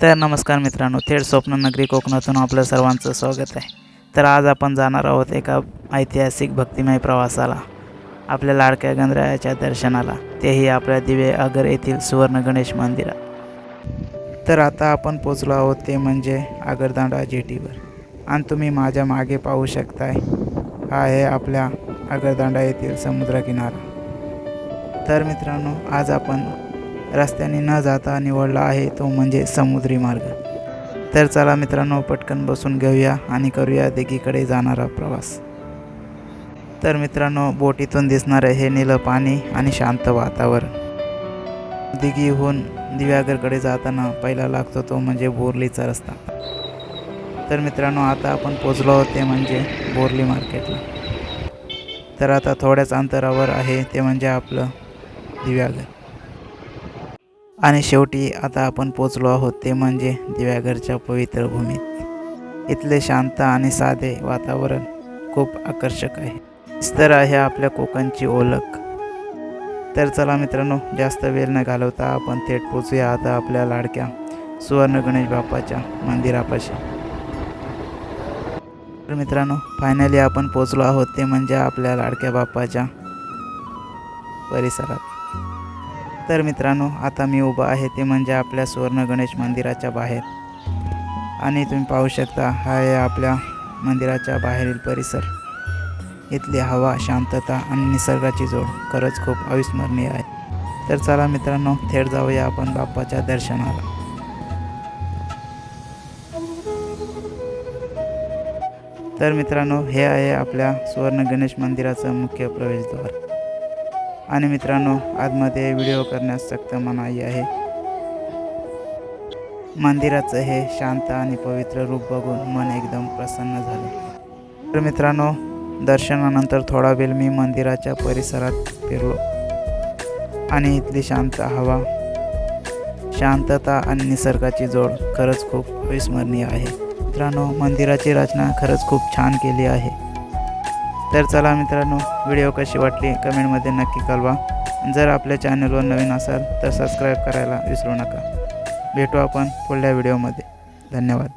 तर नमस्कार मित्रांनो, थेट स्वप्ननगरी कोकणातून आपलं सर्वांचं स्वागत आहे। तर आज आपण जाणार आहोत एका ऐतिहासिक भक्तिमय प्रवासाला, आपल्या लाडक्या गणरायाच्या दर्शनाला, तेही आपल्या दिवे आगर येथील सुवर्ण गणेश मंदिरात। तर आता आपण पोचलो आहोत ते म्हणजे आगरदांडा जेटीवर, आणि तुम्ही माझ्या मागे पाहू शकताय, हा आहे आपल्या आगरदांडा येथील समुद्रकिनारा। तर मित्रांनो, आज आपण रस्त्याने न जाता निवडला आहे तो म्हणजे समुद्री मार्ग। तर चला मित्रांनो, पटकन बसून घेऊया आणि करूया दिघीकडे जाणारा प्रवास। तर मित्रांनो, बोटीतून दिसणारे हे नीलं पाणी आणि शांत वातावरण। दिघीहून दिव्यागरकडे जाताना पहिला लागतो तो म्हणजे बोरलीचा रस्ता। तर मित्रांनो, आता आपण पोचलो आहोत ते म्हणजे बोरली मार्केटला। तर आता थोड्याच अंतरावर आहे ते म्हणजे आपलं दिव्यागर, आणि शेवटी आता आपण पोचलो आहोत ते म्हणजे दिव्यागरच्या पवित्र भूमीत। इथले शांत आणि साधे वातावरण खूप आकर्षक आहे, तर आहे आपल्या कोकणची ओळख। तर चला मित्रांनो, जास्त वेळ न घालवता आपण थेट पोचूया आता आपल्या लाडक्या सुवर्ण गणेश बाप्पाच्या मंदिरापाशी। तर मित्रांनो, फायनली आपण पोचलो आहोत ते म्हणजे आपल्या लाडक्या बाप्पाच्या परिसरात। तर मित्रांनो, आता मी उभा आहे ते म्हणजे आपल्या सुवर्ण गणेश मंदिराच्या बाहेर, आणि तुम्ही पाहू शकता हा आहे आपल्या मंदिराच्या बाहेरील परिसर। इथली हवा, शांतता आणि निसर्गाची जोड खरंच खूप अविस्मरणीय आहे। तर चला मित्रांनो, थेट जाऊया आपण बाप्पाच्या दर्शनाला। तर मित्रांनो, हे आहे आपल्या सुवर्ण गणेश मंदिराचं मुख्य प्रवेशद्वार, आणि मित्रांनो, आतमध्ये व्हिडिओ करण्यास सक्त मनाई आहे। मंदिराचं हे शांत आणि पवित्र रूप बघून मन एकदम प्रसन्न झालं। तर मित्रांनो, दर्शनानंतर थोडा वेळ मी मंदिराच्या परिसरात फिरलो, आणि इथली शांत हवा, शांतता आणि निसर्गाची जोड खरंच खूप अविस्मरणीय आहे। मित्रांनो, मंदिराची रचना खरंच खूप छान केली आहे। तर चला मित्रांनो, व्हिडिओ कशी वाटली कमेंटमध्ये नक्की कळवा। जर आपल्या चॅनलवर नवीन असाल तर सबस्क्राईब करायला विसरू नका। भेटू आपण पुढल्या व्हिडिओमध्ये। धन्यवाद।